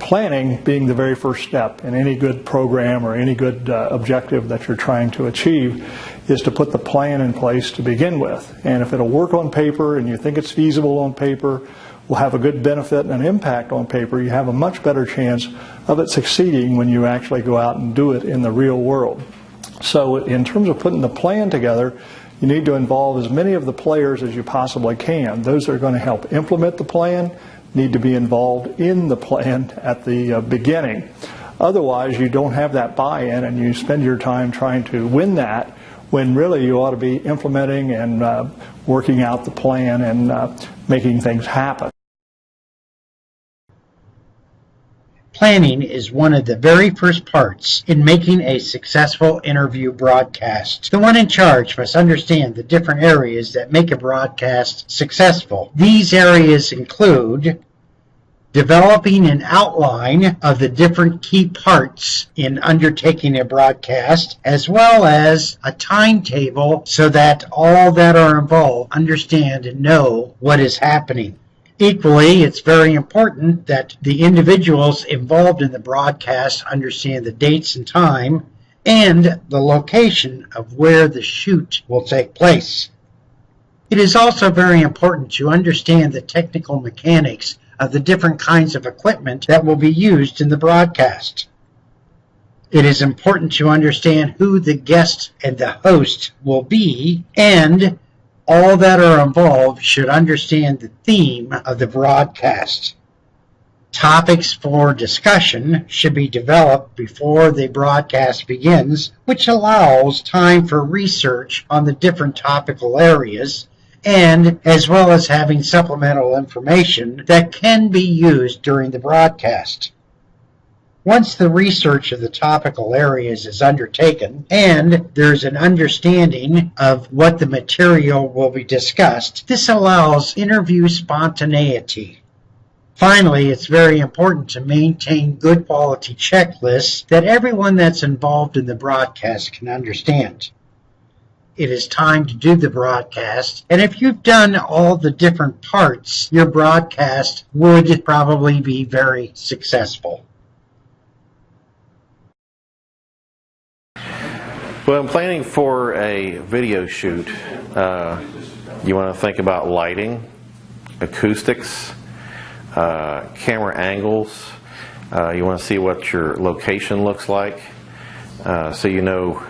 planning being the very first step in any good program or any good objective that you're trying to achieve is to put the plan in place to begin with. And if it'll work on paper and you think it's feasible on paper, will have a good benefit and an impact on paper, you have a much better chance of it succeeding when you actually go out and do it in the real world. So in terms of putting the plan together, you need to involve as many of the players as you possibly can. Those that are going to help implement the plan need to be involved in the plan at the beginning. Otherwise, you don't have that buy-in and you spend your time trying to win that when really you ought to be implementing and working out the plan and making things happen. Planning is one of the very first parts in making a successful interview broadcast. The one in charge must understand the different areas that make a broadcast successful. These areas include developing an outline of the different key parts in undertaking a broadcast, as well as a timetable so that all that are involved understand and know what is happening. Equally, it's very important that the individuals involved in the broadcast understand the dates and time and the location of where the shoot will take place. It is also very important to understand the technical mechanics of the different kinds of equipment that will be used in the broadcast. It is important to understand who the guest and the host will be, and all that are involved should understand the theme of the broadcast. Topics for discussion should be developed before the broadcast begins, which allows time for research on the different topical areas, and as well as having supplemental information that can be used during the broadcast. Once the research of the topical areas is undertaken and there's an understanding of what the material will be discussed, this allows interview spontaneity. Finally, it's very important to maintain good quality checklists that everyone that's involved in the broadcast can understand. It is time to do the broadcast, and if you've done all the different parts, your broadcast would probably be very successful. Well, in planning for a video shoot, you want to think about lighting, acoustics, camera angles. You want to see what your location looks like, so you know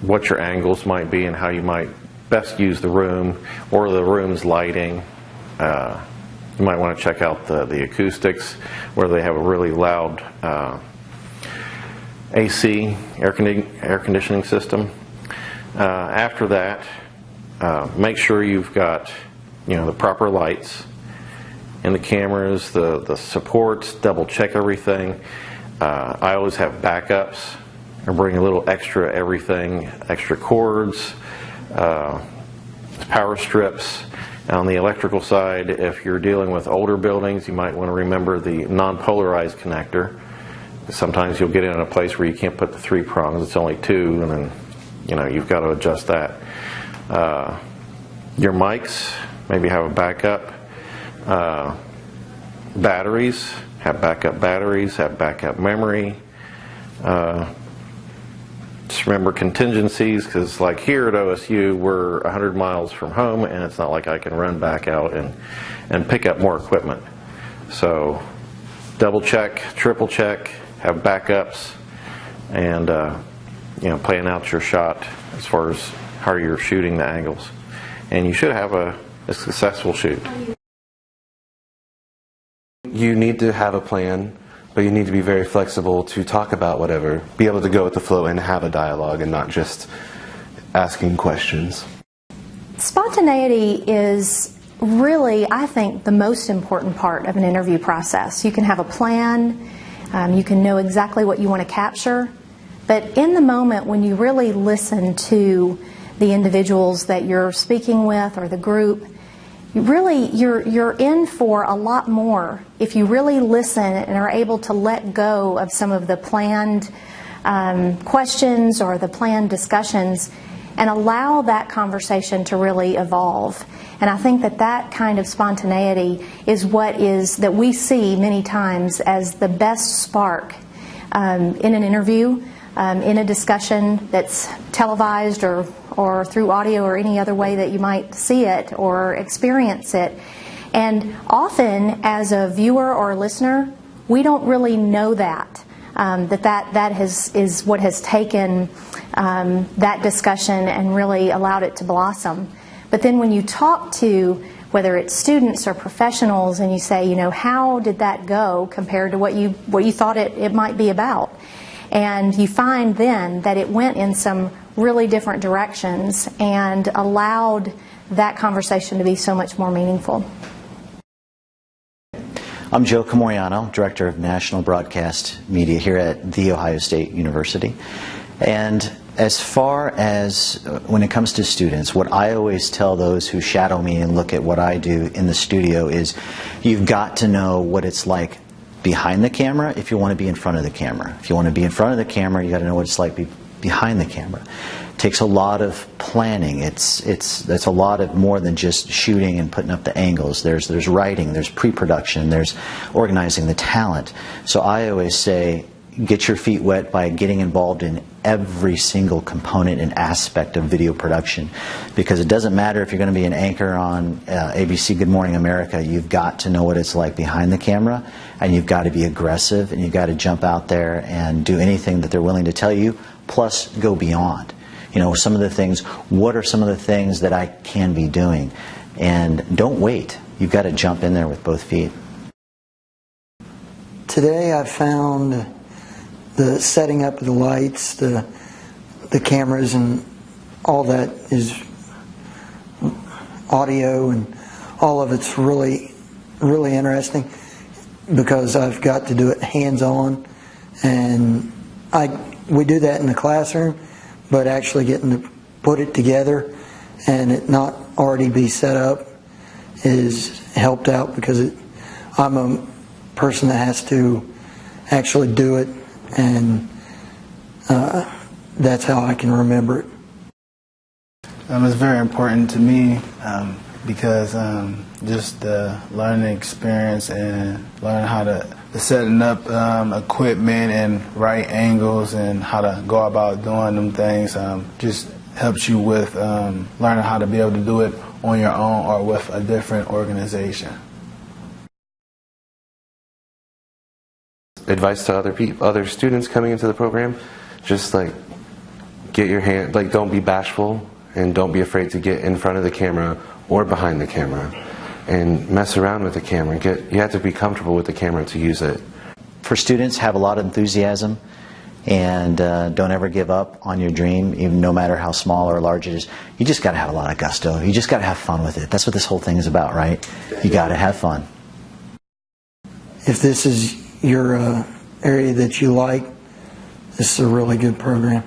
what your angles might be and how you might best use the room or the room's lighting. You might want to check out the acoustics, where they have a really loud AC, air conditioning system. After that, make sure you've got the proper lights in the cameras, the supports, double check everything. I always have backups. I bring a little extra everything, extra cords, power strips. On the electrical side, if you're dealing with older buildings, you might want to remember the non-polarized connector. Sometimes you'll get in a place where you can't put the 3 prongs, it's only 2, and then you've got to adjust that. Your mics, maybe have a backup. Batteries, have backup batteries, have backup memory. Just remember contingencies, because like here at OSU, we're 100 miles from home, and it's not like I can run back out and pick up more equipment. So double check, triple check, have backups, and plan out your shot as far as how you're shooting the angles, and you should have a successful shoot. You need to have a plan, but you need to be very flexible to talk about whatever, be able to go with the flow and have a dialogue and not just asking questions. Spontaneity is really, I think, the most important part of an interview process. You can have a plan, you can know exactly what you want to capture, but in the moment when you really listen to the individuals that you're speaking with or the group, you're in for a lot more if you really listen and are able to let go of some of the planned questions or the planned discussions and allow that conversation to really evolve. And I think that that kind of spontaneity is that we see many times as the best spark in an interview, in a discussion that's televised or through audio or any other way that you might see it or experience it. And often, as a viewer or a listener, we don't really know that is what has taken that discussion and really allowed it to blossom. But then when you talk to whether it's students or professionals and you say, how did that go compared to what you thought it might be about? And you find then that it went in some really different directions and allowed that conversation to be so much more meaningful. I'm Joe Camoriano, Director of National Broadcast Media here at The Ohio State University. And as far as when it comes to students, what I always tell those who shadow me and look at what I do in the studio is you've got to know what it's like behind the camera if you want to be in front of the camera. If you want to be in front of the camera, you got to know what it's like behind the camera. It takes a lot of planning. It's a lot of more than just shooting and putting up the angles. There's writing, there's pre-production, there's organizing the talent. So I always say get your feet wet by getting involved in every single component and aspect of video production, because it doesn't matter if you're going to be an anchor on ABC Good Morning America. You've got to know what it's like behind the camera, and you've got to be aggressive, and you've got to jump out there and do anything that they're willing to tell you, plus go beyond. Some of the things, what are some of the things that I can be doing? And don't wait. You've got to jump in there with both feet. Today I found the setting up of the lights, the cameras, and all that is audio, and all of it's really, really interesting because I've got to do it hands-on, and we do that in the classroom, but actually getting to put it together and it not already be set up is helped out because I'm a person that has to actually do it, and that's how I can remember it. It's very important to me because just the learning experience and learning how to setting up equipment and right angles and how to go about doing them things just helps you with learning how to be able to do it on your own or with a different organization. Advice to other students coming into the program, just get your hand, don't be bashful and don't be afraid to get in front of the camera or behind the camera and mess around with the camera. You have to be comfortable with the camera to use it. For students, have a lot of enthusiasm and don't ever give up on your dream, even no matter how small or large it is. You just got to have a lot of gusto. You just got to have fun with it. That's what this whole thing is about, right? You got to have fun. If this is your area that you like, this is a really good program.